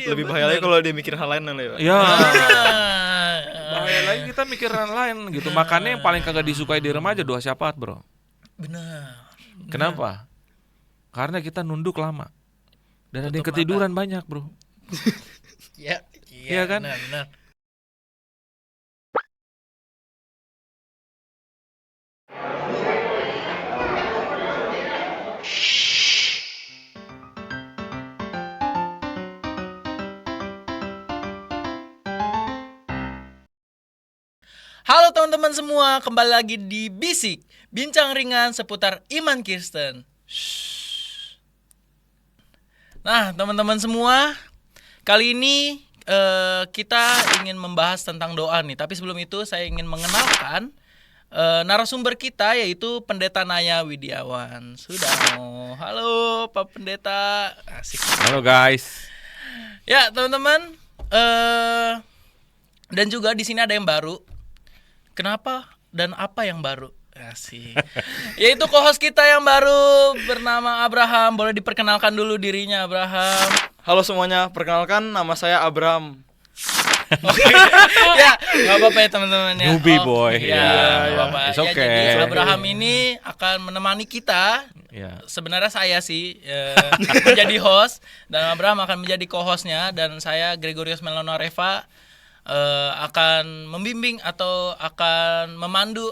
Lebih bahaya lagi kalau dia mikir hal lain ya, Pak. Ya, Ah. bahaya lagi kita mikiran lain gitu. Makanya yang paling kagak disukai di remaja doa syafaat, bro. Benar. Kenapa? Karena kita nunduk lama dan ada yang Tutup ketiduran banyak, bro. Ya, Iya kan? benar. Halo teman-teman semua, kembali lagi di Bisik, bincang ringan seputar iman Kristen. Nah, teman-teman semua, kali ini kita ingin membahas tentang doa nih. Tapi sebelum itu saya ingin mengenalkan narasumber kita, yaitu Pendeta Naya Widiawan. Sudah mau. Halo Pak Pendeta. Asik. Halo guys. Ya teman-teman, dan juga di sini ada yang baru. Kenapa dan apa yang baru? Asik. Yaitu co-host kita yang baru bernama Abraham. Boleh diperkenalkan dulu dirinya, Abraham. Halo semuanya, perkenalkan nama saya Abraham. Ya, nggak apa-apa ya teman-teman ya. Newbie boy. Ya, nggak apa-apa. It's Ya, okay. jadi Abraham ini akan menemani kita. Ya. Sebenarnya saya sih menjadi host dan Abraham akan menjadi co-hostnya, dan saya Gregorius Melona Reva akan membimbing atau akan memandu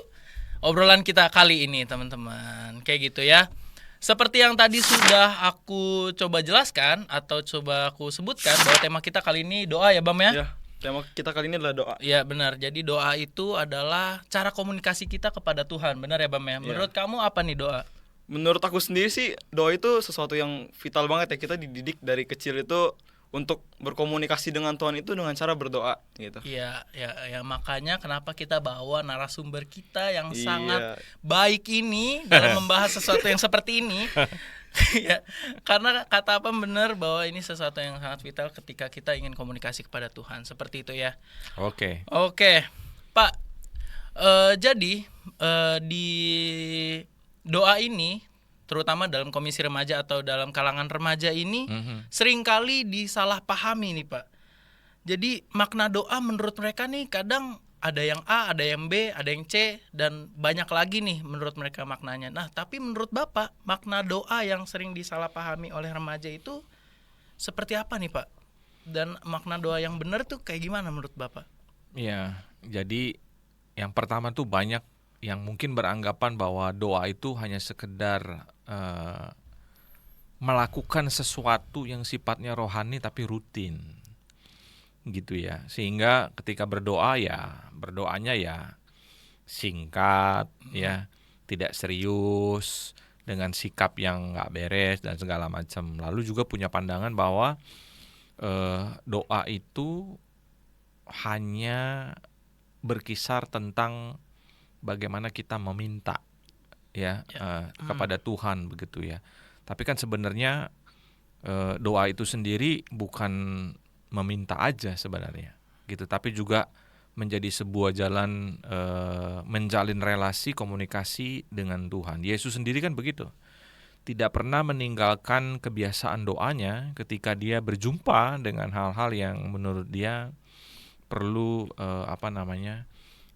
obrolan kita kali ini, teman-teman. Kayak gitu ya. Seperti yang tadi sudah aku coba jelaskan atau coba aku sebutkan, bahwa tema kita kali ini doa ya, Bam ya? Ya, tema kita kali ini adalah doa. Iya benar. Jadi doa itu adalah cara komunikasi kita kepada Tuhan. Benar ya, Bam ya? Menurut kamu apa nih doa? Menurut aku sendiri sih, doa itu sesuatu yang vital banget ya. Kita dididik dari kecil itu untuk berkomunikasi dengan Tuhan itu dengan cara berdoa gitu. Iya, ya makanya kenapa kita bawa narasumber kita yang Iya. sangat baik ini dalam membahas sesuatu yang seperti ini. Ya, karena kata apa benar bahwa ini sesuatu yang sangat vital ketika kita ingin komunikasi kepada Tuhan. Seperti itu ya. Oke. Oke, Pak. Jadi di doa ini, terutama dalam komisi remaja atau dalam kalangan remaja ini, seringkali disalahpahami nih Pak. Jadi makna doa menurut mereka nih kadang ada yang A, ada yang B, ada yang C, dan banyak lagi nih menurut mereka maknanya. Nah, tapi menurut Bapak, makna doa yang sering disalahpahami oleh remaja itu seperti apa nih Pak? Dan makna doa yang benar tuh kayak gimana menurut Bapak? Iya, jadi yang pertama tuh banyak yang mungkin beranggapan bahwa doa itu hanya sekedar melakukan sesuatu yang sifatnya rohani tapi rutin gitu ya. Sehingga ketika berdoa ya berdoanya ya singkat ya, tidak serius, dengan sikap yang nggak beres dan segala macam. Lalu juga punya pandangan bahwa doa itu hanya berkisar tentang bagaimana kita meminta ya, kepada Tuhan begitu ya. Tapi kan sebenarnya doa itu sendiri bukan meminta aja sebenarnya gitu, tapi juga menjadi sebuah jalan menjalin relasi komunikasi dengan Tuhan. Yesus sendiri kan begitu, tidak pernah meninggalkan kebiasaan doanya ketika dia berjumpa dengan hal-hal yang menurut dia perlu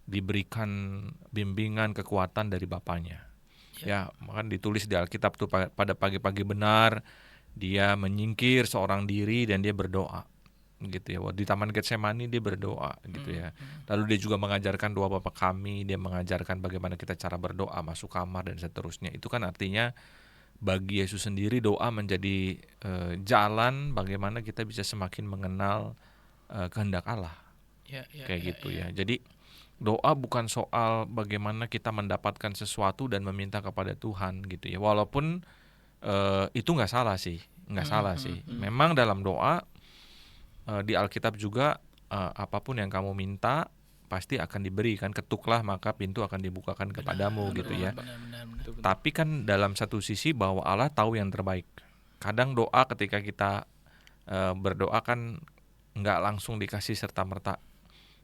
diberikan bimbingan kekuatan dari Bapaknya. Ya, maka ditulis di Alkitab tuh pada pagi-pagi benar dia menyingkir seorang diri dan dia berdoa gitu ya. Di Taman Getsemani dia berdoa gitu ya. Lalu dia juga mengajarkan doa Bapa kami, dia mengajarkan bagaimana kita cara berdoa, masuk kamar dan seterusnya. Itu kan artinya bagi Yesus sendiri doa menjadi jalan bagaimana kita bisa semakin mengenal kehendak Allah. Kayak gitu ya. Jadi doa bukan soal bagaimana kita mendapatkan sesuatu dan meminta kepada Tuhan gitu ya. Walaupun itu nggak salah sih. Memang dalam doa di Alkitab juga apapun yang kamu minta pasti akan diberikan. Ketuklah maka pintu akan dibukakan kepadamu gitu ya. Benar. Tapi kan dalam satu sisi bahwa Allah tahu yang terbaik. Kadang doa ketika kita berdoa kan nggak langsung dikasih serta-merta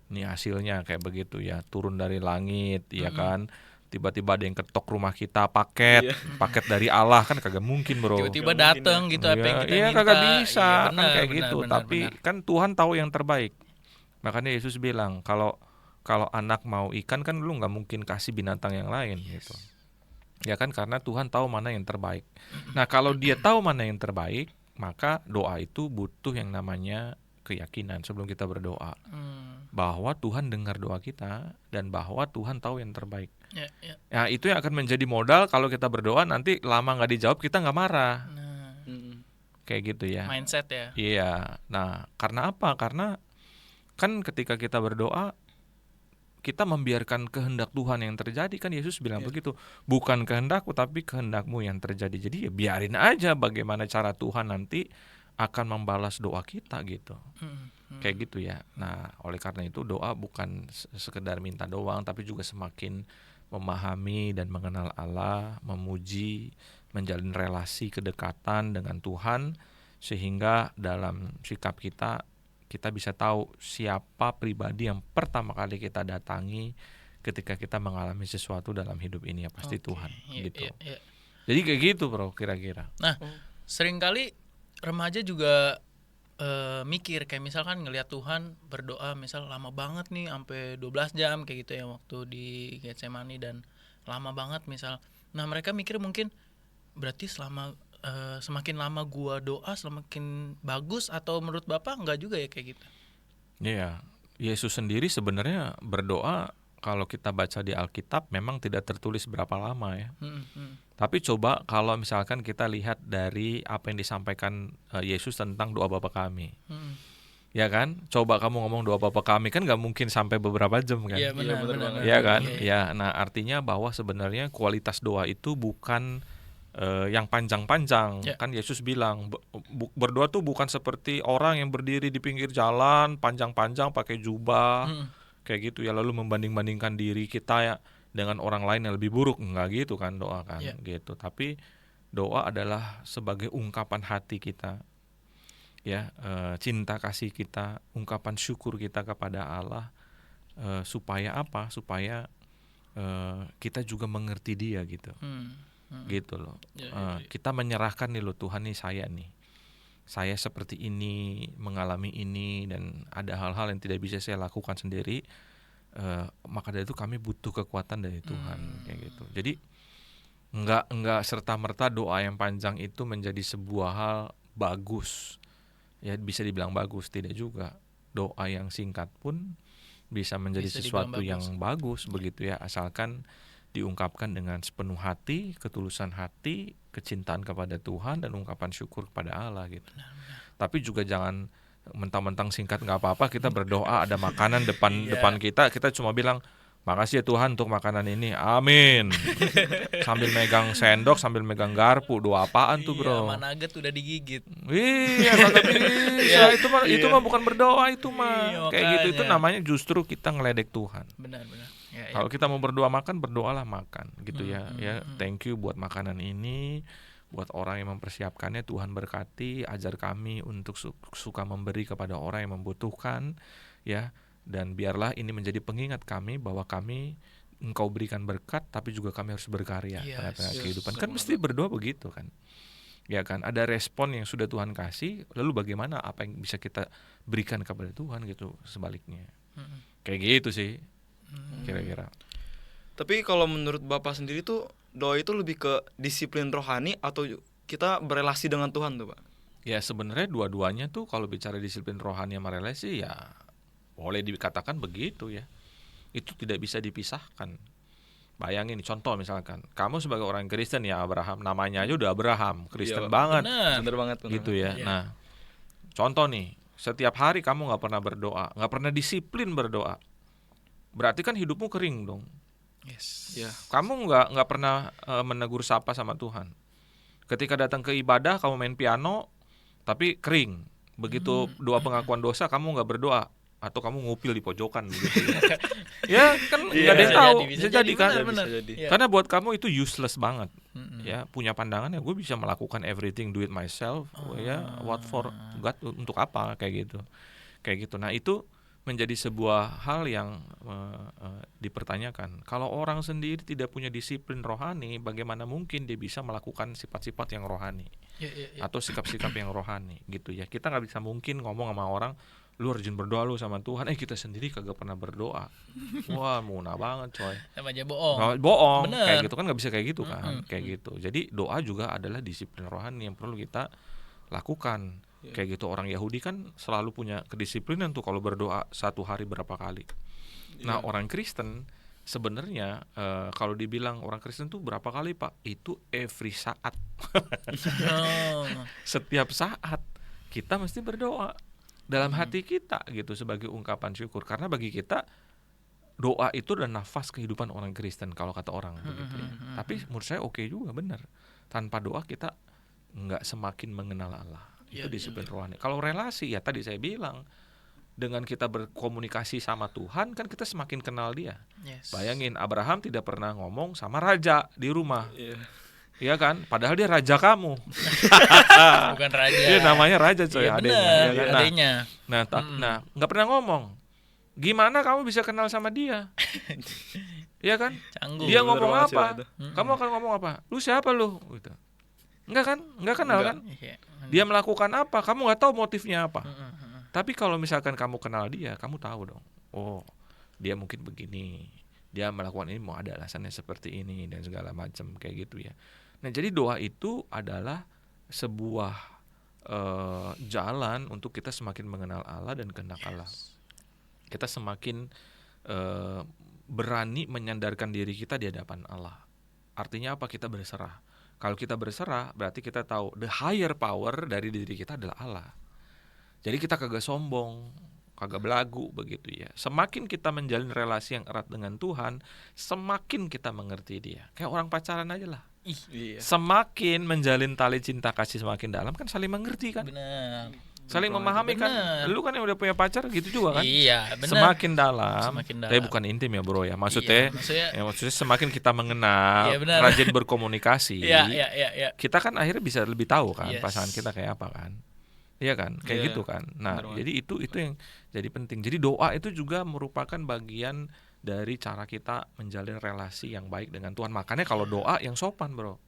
nih hasilnya kayak begitu ya, turun dari langit ya kan, tiba-tiba ada yang ketok rumah kita paket dari Allah, kan kagak mungkin bro. Tiba-tiba Nggak mungkin dateng gitu apa yang kita minta. Kagak bisa Iya, kan benar, kayak benar, gitu. benar, Tapi benar. kan Tuhan tahu yang terbaik. Makanya Yesus bilang kalau anak mau ikan kan lu nggak mungkin kasih binatang yang lain gitu. Ya kan, karena Tuhan tahu mana yang terbaik. Nah kalau Dia tahu mana yang terbaik, maka doa itu butuh yang namanya keyakinan sebelum kita berdoa, bahwa Tuhan dengar doa kita dan bahwa Tuhan tahu yang terbaik. Ya, ya. Ya itu yang akan menjadi modal kalau kita berdoa nanti lama nggak dijawab, kita nggak marah. Nah, Kayak gitu ya. mindset ya. Iya. Nah karena apa? Karena kan ketika kita berdoa, kita membiarkan kehendak Tuhan yang terjadi, kan Yesus bilang begitu, bukan kehendakku tapi kehendakmu yang terjadi. Jadi ya biarin aja bagaimana cara Tuhan nanti akan membalas doa kita gitu. Kayak gitu ya. Nah oleh karena itu doa bukan sekedar minta doang, tapi juga semakin memahami dan mengenal Allah, memuji, menjalin relasi kedekatan dengan Tuhan, sehingga dalam sikap kita bisa tahu siapa pribadi yang pertama kali kita datangi ketika kita mengalami sesuatu dalam hidup ini, ya pasti Tuhan gitu. Iya. Jadi kayak gitu bro kira-kira. Nah, seringkali remaja juga mikir kayak misalkan ngelihat Tuhan berdoa misal lama banget nih sampai 12 jam kayak gitu ya waktu di Getsemani, dan lama banget misal. Nah, mereka mikir mungkin berarti semakin lama gua doa semakin bagus, atau menurut Bapak enggak juga ya kayak gitu? Iya, Yesus sendiri sebenarnya berdoa kalau kita baca di Alkitab memang tidak tertulis berapa lama ya. Tapi coba kalau misalkan kita lihat dari apa yang disampaikan Yesus tentang doa Bapa kami. Ya kan? Coba kamu ngomong doa Bapa kami kan nggak mungkin sampai beberapa jam kan? Iya benar, benar. Iya kan? Iya. Ya, nah artinya bahwa sebenarnya kualitas doa itu bukan yang panjang-panjang. Ya. Kan Yesus bilang berdoa tuh bukan seperti orang yang berdiri di pinggir jalan panjang-panjang pakai jubah kayak gitu ya, lalu membanding-bandingkan diri kita ya dengan orang lain yang lebih buruk. Enggak gitu kan doa kan gitu. Tapi doa adalah sebagai ungkapan hati kita ya, cinta kasih kita, ungkapan syukur kita kepada Allah, supaya apa? Supaya kita juga mengerti Dia gitu. Gitu loh. Kita menyerahkan nih loh, Tuhan nih saya seperti ini, mengalami ini, dan ada hal-hal yang tidak bisa saya lakukan sendiri, maka dari itu kami butuh kekuatan dari Tuhan kayak gitu. Jadi enggak serta-merta doa yang panjang itu menjadi sebuah hal bagus ya, bisa dibilang bagus, tidak juga. Doa yang singkat pun bisa menjadi sesuatu yang bagus begitu ya, asalkan diungkapkan dengan sepenuh hati, ketulusan hati, kecintaan kepada Tuhan, dan ungkapan syukur kepada Allah gitu. Tapi juga jangan mentang-mentang singkat nggak apa-apa, kita berdoa ada makanan depan kita cuma bilang makasih ya Tuhan untuk makanan ini, amin. Sambil megang sendok, sambil megang garpu, doa apaan tuh bro? Iya, nugget udah digigit. Iya, kagak bisa. Itu mah bukan berdoa, itu mah kayak gitu. Itu namanya justru kita ngeledek Tuhan. Benar. Ya. Kalau kita mau berdoa makan, berdoalah makan gitu ya. Thank you buat makanan ini, buat orang yang mempersiapkannya. Tuhan berkati, ajar kami untuk suka memberi kepada orang yang membutuhkan ya. Dan biarlah ini menjadi pengingat kami bahwa Engkau berikan berkat, tapi juga kami harus berkarya tengah-tengah kehidupan. Kan mesti berdoa begitu kan. Ya kan, ada respon yang sudah Tuhan kasih, lalu bagaimana apa yang bisa kita berikan kepada Tuhan gitu, sebaliknya. Kayak gitu sih. Kira-kira. Tapi kalau menurut Bapak sendiri tuh doa itu lebih ke disiplin rohani atau kita berelasi dengan Tuhan tuh Pak? Ya sebenarnya dua-duanya tuh kalau bicara disiplin rohani sama relasi ya boleh dikatakan begitu ya. Itu tidak bisa dipisahkan. Bayangin contoh misalkan kamu sebagai orang Kristen ya, Abraham, namanya aja udah Abraham, Kristen banget. Bener banget. Gitu ya. Nah contoh nih, setiap hari kamu gak pernah berdoa, gak pernah disiplin berdoa, berarti kan hidupmu kering dong. Yes. Ya, kamu nggak pernah menegur sapa sama Tuhan. Ketika datang ke ibadah kamu main piano tapi kering. Begitu doa pengakuan dosa kamu nggak berdoa, atau kamu ngupil di pojokan gitu. Ya kan nggak ada yang tahu, bisa jadi kan. Benar. Karena buat kamu itu useless banget. Ya punya pandangan ya gue bisa melakukan everything, do it myself. Ya what for God, untuk apa kayak gitu. Nah itu menjadi sebuah hal yang dipertanyakan. Kalau orang sendiri tidak punya disiplin rohani, bagaimana mungkin dia bisa melakukan sifat-sifat yang rohani atau sikap-sikap yang rohani gitu ya. Kita nggak bisa mungkin ngomong sama orang, lu rajin berdoa lu sama Tuhan, kita sendiri kagak pernah berdoa. Wah, muna banget coy. Sama aja bohong. Bohong. Bener. Kayak gitu kan nggak bisa kayak gitu kan. Kayak gitu. Jadi doa juga adalah disiplin rohani yang perlu kita lakukan. Kayak gitu, orang Yahudi kan selalu punya kedisiplinan tuh kalau berdoa satu hari berapa kali. Nah, orang Kristen sebenarnya kalau dibilang orang Kristen tuh berapa kali, Pak? Itu every saat. Setiap saat kita mesti berdoa dalam hati kita gitu sebagai ungkapan syukur, karena bagi kita doa itu adalah nafas kehidupan orang Kristen kalau kata orang begitu ya. Tapi menurut saya oke juga, benar. Tanpa doa kita nggak semakin mengenal Allah. Itu disiplin rohani. Kalau relasi ya tadi saya bilang, dengan kita berkomunikasi sama Tuhan kan kita semakin kenal Dia. Bayangin, Abraham tidak pernah ngomong sama raja di rumah. Iya kan? Padahal dia raja kamu. Bukan raja. Dia namanya raja coy, Iya, adanya. bener, Ya kan? adanya. Nah, nggak pernah ngomong. Gimana kamu bisa kenal sama dia? Iya kan? Canggung. Dia ngomong Bener banget apa? sih, Kamu akan ngomong apa? Lu siapa lu? Gitu. Enggak kan? Enggak kenal Enggak. kan? Dia melakukan apa? Kamu nggak tahu motifnya apa. Tapi kalau misalkan kamu kenal dia, kamu tahu dong. Oh, dia mungkin begini. Dia melakukan ini mau ada alasannya seperti ini dan segala macam kayak gitu ya. Nah, jadi doa itu adalah sebuah jalan untuk kita semakin mengenal Allah dan kehendak Allah. Kita semakin berani menyandarkan diri kita di hadapan Allah. Artinya apa? Kita berserah. Kalau kita berserah, berarti kita tahu the higher power dari diri kita adalah Allah. Jadi kita kagak sombong, kagak belagu begitu ya. Semakin kita menjalin relasi yang erat dengan Tuhan, semakin kita mengerti Dia. Kayak orang pacaran aja lah. Iya. Semakin menjalin tali cinta kasih semakin dalam kan saling mengerti kan, Benar. saling memahami kan. Bener. Lu kan yang udah punya pacar gitu juga kan. Iya, benar. Semakin dalam, Semakin dalam. tapi bukan intim ya bro ya. Maksudnya, Iya, maksudnya semakin kita mengenal, Iya, benar. rajin berkomunikasi, Iya. kita kan akhirnya bisa lebih tahu kan Yes. pasangan kita kayak apa kan. Iya kan, kayak Iya, gitu kan. Nah, benar jadi itu yang jadi penting. Jadi doa itu juga merupakan bagian dari cara kita menjalin relasi yang baik dengan Tuhan. Makanya kalau doa yang sopan, bro.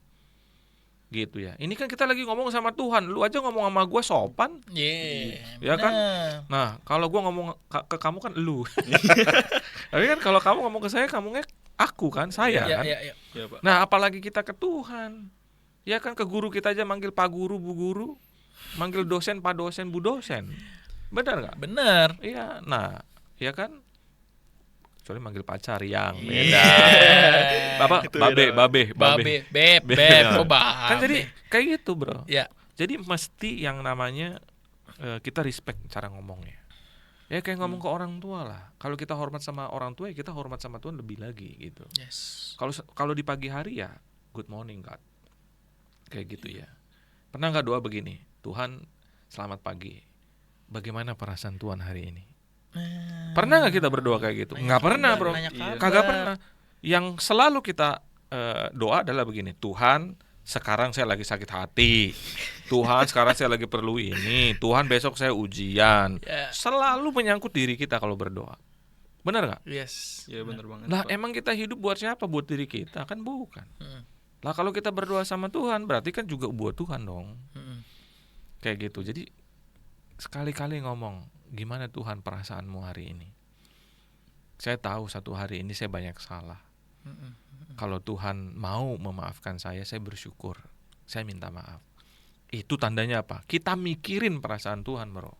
Gitu ya. Ini kan kita lagi ngomong sama Tuhan. Lu aja ngomong sama gua sopan. Ya kan? Nah, kalau gua ngomong ke kamu kan lu. Tapi kan kalau kamu ngomong ke saya, kamunya aku kan, saya kan. Iya. Iya, Pak. Nah, apalagi kita ke Tuhan. Ya kan, ke guru kita aja manggil Pak Guru, Bu Guru. Manggil dosen, Pak Dosen, Bu Dosen. Benar nggak? Benar. Iya. Nah, ya kan? Kecuali manggil pacar yang Iya. beda. Bapak, Itu babe. Beb, kok babe. Kan jadi kayak gitu, bro. Ya. Jadi mesti yang namanya kita respect cara ngomongnya. Ya kayak ngomong ke orang tua lah. Kalau kita hormat sama orang tua, ya kita hormat sama Tuhan lebih lagi gitu. Yes. Kalau di pagi hari ya good morning God. Kayak gitu ya. Pernah nggak doa begini? Tuhan, selamat pagi. Bagaimana perasaan Tuhan hari ini? Pernah nggak kita berdoa kayak gitu? Nggak pernah, bro. Iya. Kagak pernah. Yang selalu kita doa adalah begini. Tuhan, sekarang saya lagi sakit hati. Tuhan, sekarang saya lagi perlu ini. Tuhan, besok saya ujian. Ya. Selalu menyangkut diri kita kalau berdoa. Benar nggak? Yes. Iya, benar banget. Lah, Pak. emang kita hidup buat siapa? Buat diri kita kan bukan. Lah, kalau kita berdoa sama Tuhan, berarti kan juga buat Tuhan dong. Kayak gitu. Jadi sekali-kali ngomong, gimana Tuhan perasaanmu hari ini? Saya tahu satu hari ini saya banyak salah. Kalau Tuhan mau memaafkan saya bersyukur. Saya minta maaf. Itu tandanya apa? Kita mikirin perasaan Tuhan, bro.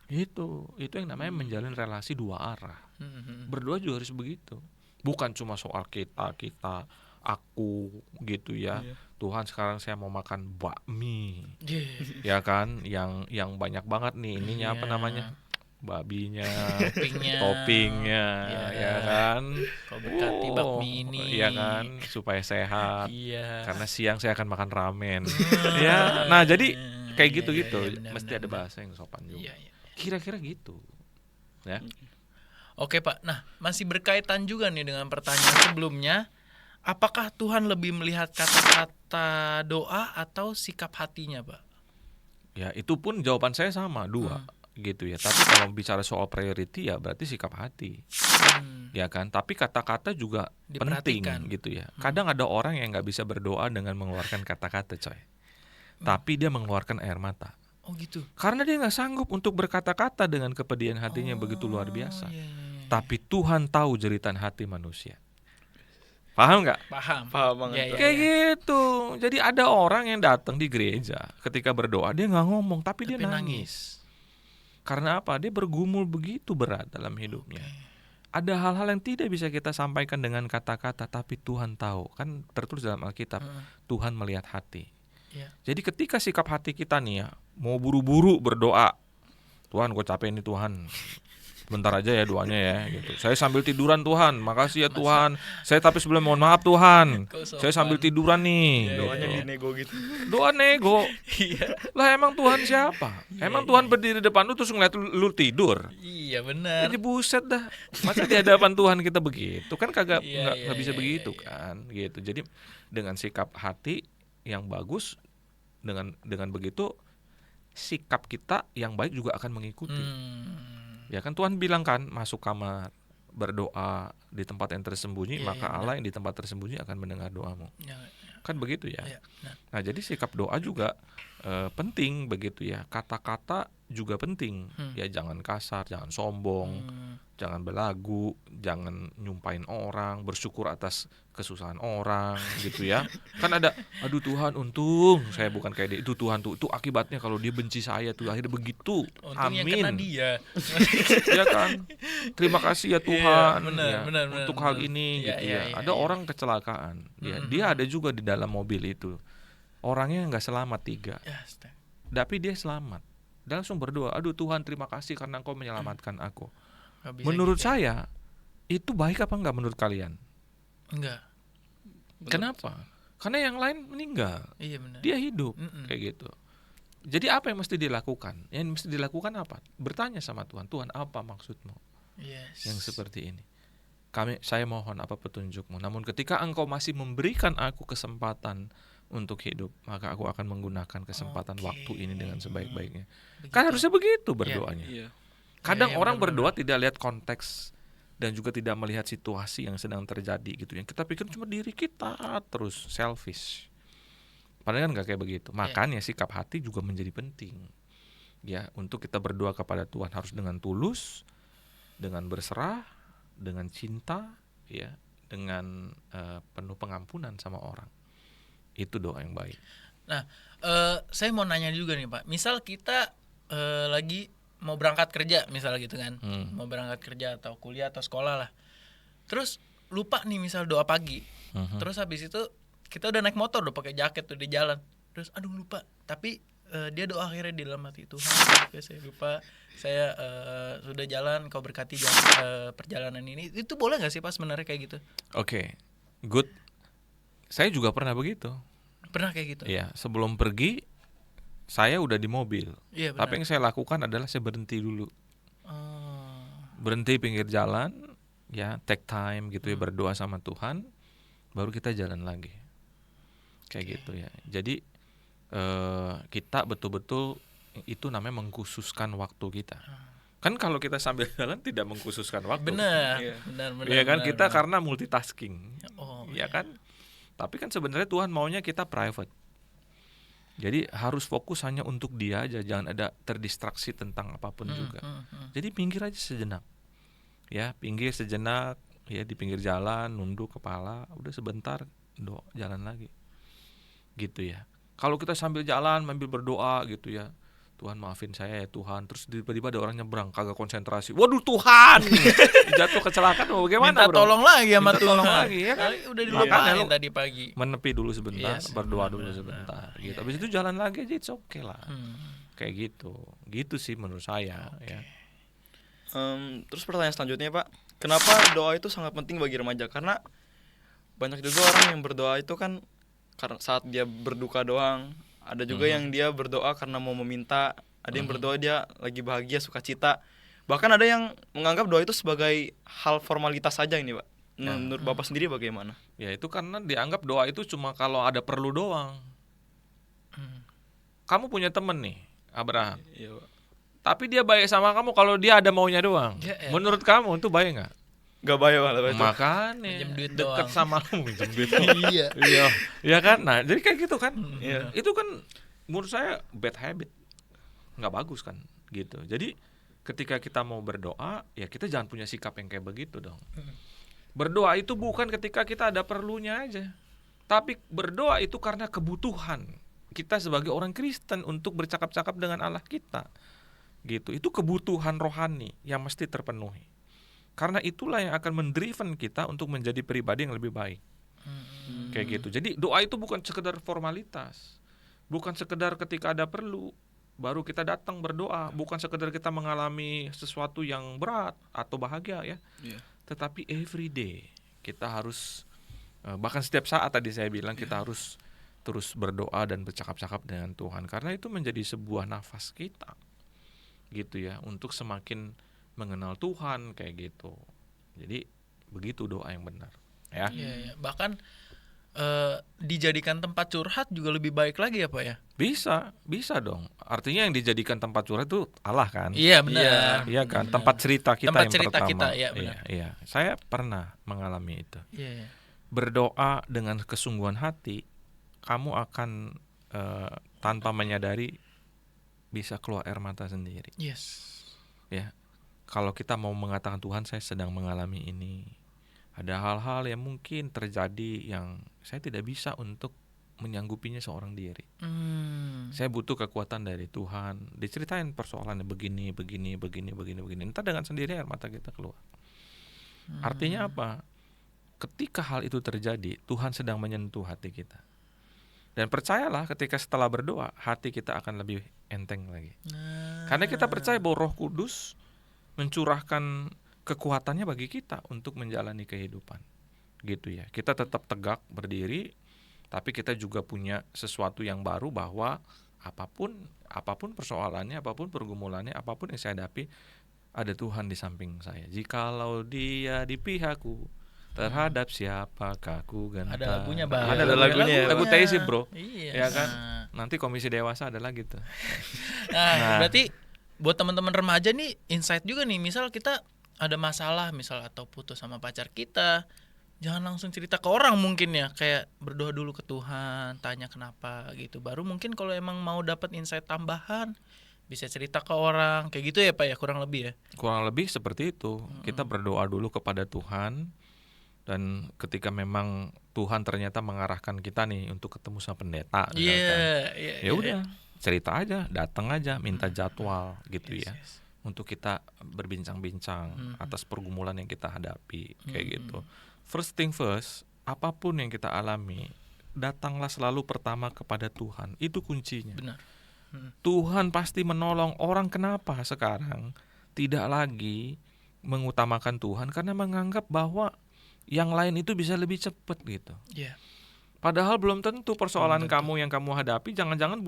Itu yang namanya menjalin relasi dua arah. Berdoa juga harus begitu. Bukan cuma soal kita, aku gitu ya. Iya. Tuhan, sekarang saya mau makan bakmi. Yeah. Ya kan, yang banyak banget nih ininya apa Iya. namanya? Babinya, Toppingnya. toppingnya, Iya. ya kan? Kau berkati bakmi ini. Iya kan, supaya sehat. Iya. Karena siang saya akan makan ramen. Ya, nah jadi kayak Iya, gitu-gitu, iya, benar, mesti ada benar. bahasa yang sopan juga. Iya. Kira-kira gitu. Ya. Oke Pak, nah masih berkaitan juga nih dengan pertanyaan sebelumnya. Apakah Tuhan lebih melihat kata-kata doa atau sikap hatinya, Pak? Ya, itu pun jawaban saya sama, dua. gitu ya. Tapi kalau bicara soal priority ya berarti sikap hati. Ya kan? Tapi kata-kata juga penting Diperhatikan. gitu ya. Kadang ada orang yang nggak bisa berdoa dengan mengeluarkan kata-kata, coy. Tapi dia mengeluarkan air mata. Oh gitu. Karena dia nggak sanggup untuk berkata-kata dengan kepedihan hatinya yang begitu luar biasa. Iya, iya. Tapi Tuhan tahu jeritan hati manusia. Paham nggak? Paham. Paham banget, Iya, Pak. iya, Kayak iya. gitu. Jadi ada orang yang datang di gereja ketika berdoa dia nggak ngomong tapi dia Tapi nangis. Karena apa? Dia bergumul begitu berat dalam hidupnya. Ada hal-hal yang tidak bisa kita sampaikan dengan kata-kata tapi Tuhan tahu. Kan tertulis dalam Alkitab, Tuhan melihat hati. Iya. Jadi ketika sikap hati kita nih ya, mau buru-buru berdoa, Tuhan gue capek nih Tuhan, bentar aja ya doanya ya gitu. Saya sambil tiduran Tuhan, makasih ya Tuhan. Saya tapi sebelum mohon maaf Tuhan, Kok sopan. saya sambil tiduran nih. Doanya gitu. dinego gitu. Doa nego. Iya. Lah emang Tuhan siapa? Emang Tuhan berdiri di depan lu terus ngeliat lu tidur? Iya benar. Jadi buset dah. Masa di hadapan Tuhan kita begitu? Kan kagak Iya, nggak bisa iya, begitu kan gitu. Jadi dengan sikap hati yang bagus, dengan begitu sikap kita yang baik juga akan mengikuti. Ya kan Tuhan bilang kan, masuk kamar berdoa di tempat yang tersembunyi, Iya, maka iya, Allah yang di tempat tersembunyi akan mendengar doamu. Ya, Kan begitu ya. ya, benar. Nah, jadi sikap doa juga penting begitu ya. Kata-kata juga penting. Ya jangan kasar, jangan sombong, jangan belagu, jangan nyumpain orang, bersyukur atas kesusahan orang gitu ya. Kan ada, aduh Tuhan untung saya bukan kayak dia. Itu Tuhan tuh, itu akibatnya kalau dia benci saya tuh akhirnya begitu. Untung yang kena Amin. dia. Ya kan. Terima kasih ya Tuhan benar, ya, benar, untuk benar, hal benar. ini Iya, gitu iya, ya. iya, Ada iya. orang kecelakaan. Ya, dia ada juga di dalam mobil itu. Orangnya nggak selamat 3. Ya, astaga. Tapi dia selamat. Dia langsung berdoa, aduh Tuhan terima kasih karena Engkau menyelamatkan aku. Nggak bisa Menurut gitu ya. saya itu baik apa enggak menurut kalian? Enggak. Kenapa? Karena yang lain meninggal, Iya benar. dia hidup kayak gitu. Jadi apa yang mesti dilakukan? Yang mesti dilakukan apa? Bertanya sama Tuhan, Tuhan apa maksudmu Yes. yang seperti ini? Saya mohon apa petunjukmu. Namun ketika Engkau masih memberikan aku kesempatan untuk hidup, maka aku akan menggunakan kesempatan waktu ini dengan sebaik-baiknya. Kan harusnya begitu berdoanya. Iya. Kadang Iya, orang benar-benar. berdoa tidak lihat konteks dan juga tidak melihat situasi yang sedang terjadi gitu. Yang kita pikir cuma diri kita terus, selfish. Padahal kan nggak kayak begitu. Makanya sikap hati juga menjadi penting. Ya, untuk kita berdoa kepada Tuhan harus dengan tulus, dengan berserah, dengan cinta, ya, dengan penuh pengampunan sama orang. Itu doa yang baik. Nah, saya mau nanya juga nih Pak. Misal kita lagi mau berangkat kerja, misal gitu kan, mau berangkat kerja atau kuliah atau sekolah lah. Terus lupa nih misal doa pagi. Terus habis itu kita udah naik motor, udah pakai jaket tuh di jalan. Terus aduh lupa. Tapi dia doa akhirnya di dalam hati, Tuhan, saya lupa, saya sudah jalan, Kau berkati perjalanan ini. Itu boleh nggak sih Pak sebenarnya kayak gitu? Oke, good. Saya juga pernah begitu. Pernah kayak gitu? Ya, sebelum pergi saya udah di mobil. Iya, Tapi yang saya lakukan adalah saya berhenti dulu. Berhenti pinggir jalan, ya, take time gitu ya, berdoa sama Tuhan, baru kita jalan lagi. Kayak gitu ya. Jadi kita betul-betul itu namanya mengkhususkan waktu kita. Kan kalau kita sambil jalan tidak mengkhususkan waktu. Benar, Iya. benar. Iya kan, benar, kita benar. karena multitasking. Oh, Iya kan? Tapi kan sebenarnya Tuhan maunya kita private. Jadi harus fokus hanya untuk Dia aja, jangan ada terdistraksi tentang apapun juga. Jadi pinggir aja sejenak. Ya, pinggir sejenak, ya di pinggir jalan, nunduk kepala, udah sebentar jalan lagi. Gitu ya. Kalau kita sambil jalan sambil berdoa gitu ya, Tuhan maafin saya ya Tuhan, terus tiba-tiba ada orang nyebrang kagak konsentrasi, waduh Tuhan, jatuh kecelakaan, bagaimana minta bro? tolong lagi sama Minta Tuhan. tolong lagi, ya kan? Kali udah Makanya dilupain lu tadi pagi. menepi dulu sebentar, Yes, berdoa dulu benar, sebentar, benar. gitu. Habis itu jalan lagi aja, it's okay lah, kayak gitu sih menurut saya. Ya. Terus pertanyaan selanjutnya Pak, kenapa doa itu sangat penting bagi remaja? Karena banyak juga orang yang berdoa itu kan karena saat dia berduka doang. Ada juga yang dia berdoa karena mau meminta. Ada yang berdoa dia lagi bahagia, sukacita. Bahkan ada yang menganggap doa itu sebagai hal formalitas saja ini Pak. Menurut Bapak sendiri bagaimana? Ya itu karena dianggap doa itu cuma kalau ada perlu doang. Kamu punya temen nih, Abraham. Iya Pak. tapi dia baik sama kamu kalau dia ada maunya doang. Ya elah. Menurut kamu itu baik nggak? Gak bayar malah itu. Makanya Minjem duit dekat doang. sama lu minjem duit. Iya. Iya, iya kan? Nah, jadi kayak gitu kan. Iya. Itu kan menurut saya bad habit. Nggak bagus kan gitu. Jadi ketika kita mau berdoa, ya kita jangan punya sikap yang kayak begitu dong. Berdoa itu bukan ketika kita ada perlunya aja. Tapi berdoa itu karena kebutuhan kita sebagai orang Kristen untuk bercakap-cakap dengan Allah kita. Gitu. Itu kebutuhan rohani yang mesti terpenuhi. Karena itulah yang akan mendriven kita untuk menjadi pribadi yang lebih baik. Kayak gitu. Jadi doa itu bukan sekedar formalitas. Bukan sekedar ketika ada perlu baru kita datang berdoa, bukan sekedar kita mengalami sesuatu yang berat atau bahagia ya. Iya. Tetapi every day kita harus bahkan setiap saat tadi saya bilang kita harus terus berdoa dan bercakap-cakap dengan Tuhan karena itu menjadi sebuah nafas kita. Gitu ya, untuk semakin mengenal Tuhan kayak gitu. Jadi begitu doa yang benar ya. Iya. Bahkan dijadikan tempat curhat juga lebih baik lagi ya Pak ya. Bisa dong. Artinya yang dijadikan tempat curhat itu Allah kan. Iya benar. Iya kan, Benar. tempat cerita kita Tempat yang cerita pertama. kita, ya, benar. Iya. Saya pernah mengalami itu. Iya. Berdoa dengan kesungguhan hati, kamu akan tanpa menyadari bisa keluar air mata sendiri. Yes. Ya. Kalau kita mau mengatakan Tuhan, saya sedang mengalami ini. Ada hal-hal yang mungkin terjadi yang saya tidak bisa untuk menyanggupinya seorang diri. Saya butuh kekuatan dari Tuhan. Diceritain persoalannya begini. Entah dengan sendiri air mata kita keluar. Artinya apa? Ketika hal itu terjadi, Tuhan sedang menyentuh hati kita. Dan percayalah ketika setelah berdoa, hati kita akan lebih enteng lagi. Karena kita percaya bahwa Roh Kudus mencurahkan kekuatannya bagi kita untuk menjalani kehidupan. Gitu ya. Kita tetap tegak berdiri, tapi kita juga punya sesuatu yang baru bahwa apapun persoalannya, apapun pergumulannya, apapun yang saya hadapi, ada Tuhan di samping saya. Jikalau Dia di pihakku, terhadap siapakah ku gentar. Ada lagunya Bang. Ada lagunya, Lagu Teisi bro. Iya. Ya kan. Nanti komisi dewasa ada lagi tuh. Nah, berarti buat teman-teman remaja nih insight juga nih. Misal kita ada masalah misal atau putus sama pacar kita, jangan langsung cerita ke orang mungkin ya, kayak berdoa dulu ke Tuhan, tanya kenapa gitu. Baru mungkin kalau emang mau dapat insight tambahan bisa cerita ke orang, kayak gitu ya Pak ya, kurang lebih ya. Kurang lebih seperti itu. Kita berdoa dulu kepada Tuhan, dan ketika memang Tuhan ternyata mengarahkan kita nih untuk ketemu sama pendeta, ya udah cerita aja, datang aja, minta jadwal gitu ya. Untuk kita berbincang-bincang atas pergumulan yang kita hadapi kayak gitu. First thing first, apapun yang kita alami, datanglah selalu pertama kepada Tuhan. Itu kuncinya. Benar. Tuhan pasti menolong. Orang kenapa sekarang tidak lagi mengutamakan Tuhan karena menganggap bahwa yang lain itu bisa lebih cepat gitu. Iya. Padahal belum tentu persoalan kamu yang kamu hadapi, jangan-jangan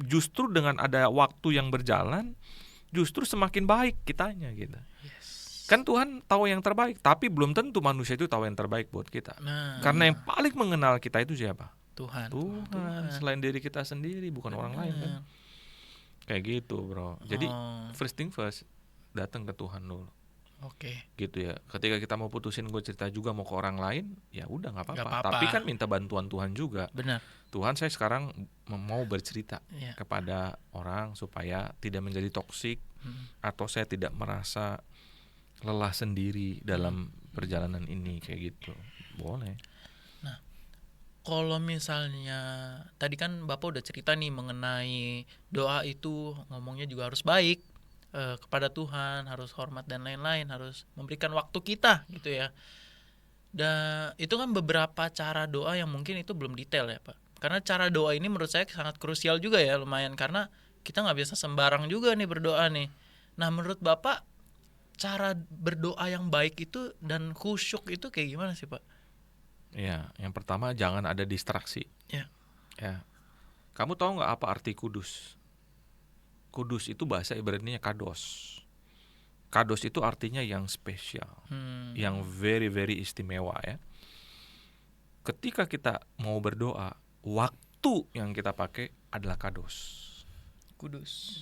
justru dengan ada waktu yang berjalan justru semakin baik kitanya gitu. Kan Tuhan tahu yang terbaik, tapi belum tentu manusia itu tahu yang terbaik buat kita. Karena yang paling mengenal kita itu siapa? Tuhan. Selain diri kita sendiri, bukan orang lain kan. Kayak gitu, bro. Jadi first thing first, datang ke Tuhan dulu. Oke. Gitu ya. Ketika kita mau putusin, gue cerita juga mau ke orang lain, ya udah nggak Nggak apa-apa. apa-apa. Tapi kan minta bantuan Tuhan juga. Benar. Tuhan, saya sekarang mau bercerita Iya. kepada orang supaya tidak menjadi toksik atau saya tidak merasa lelah sendiri dalam perjalanan ini kayak gitu. Boleh. Nah, kalau misalnya tadi kan Bapak udah cerita nih mengenai doa itu ngomongnya juga harus baik kepada Tuhan, harus hormat dan lain-lain, harus memberikan waktu kita gitu ya. Dan itu kan beberapa cara doa yang mungkin itu belum detail ya Pak. Karena cara doa ini menurut saya sangat krusial juga ya, lumayan, karena kita nggak biasa sembarang juga nih berdoa nih. Nah menurut Bapak cara berdoa yang baik itu dan khusyuk itu kayak gimana sih Pak? Ya, yang pertama jangan ada distraksi. Ya. Ya. Kamu tahu nggak apa arti kudus? Kudus itu bahasa Ibrani-nya kados. Kados itu artinya yang spesial, yang very very istimewa ya. Ketika kita mau berdoa, waktu yang kita pakai adalah kados. Kudus.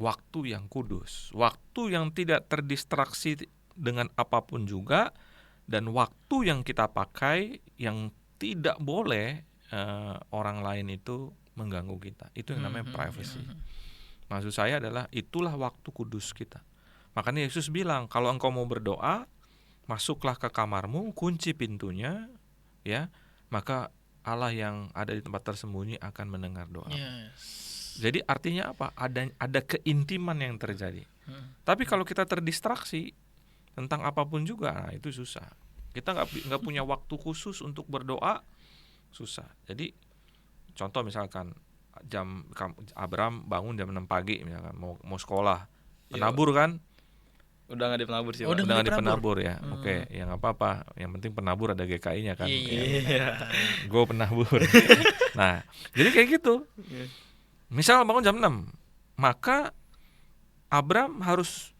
waktu yang kudus, waktu yang tidak terdistraksi dengan apapun juga, dan waktu yang kita pakai yang tidak boleh orang lain itu mengganggu kita. Itu yang namanya privacy. Maksud saya adalah itulah waktu kudus kita. Makanya Yesus bilang, kalau engkau mau berdoa, masuklah ke kamarmu, kunci pintunya, ya, maka Allah yang ada di tempat tersembunyi akan mendengar doa. Jadi artinya apa? Ada keintiman yang terjadi. Tapi kalau kita terdistraksi tentang apapun juga, nah itu susah. Kita nggak punya waktu khusus untuk berdoa, susah. Jadi contoh misalkan Abraham bangun jam 6 pagi misalkan mau sekolah, penabur kan? Udah nggak di penabur sih, Pak. Udah nggak di penabur ya. Oke, ya nggak apa-apa. Yang penting penabur ada GKI-nya kan. Iya. Gue penabur. Nah, jadi kayak gitu. Misal bangun jam 6, maka Abraham harus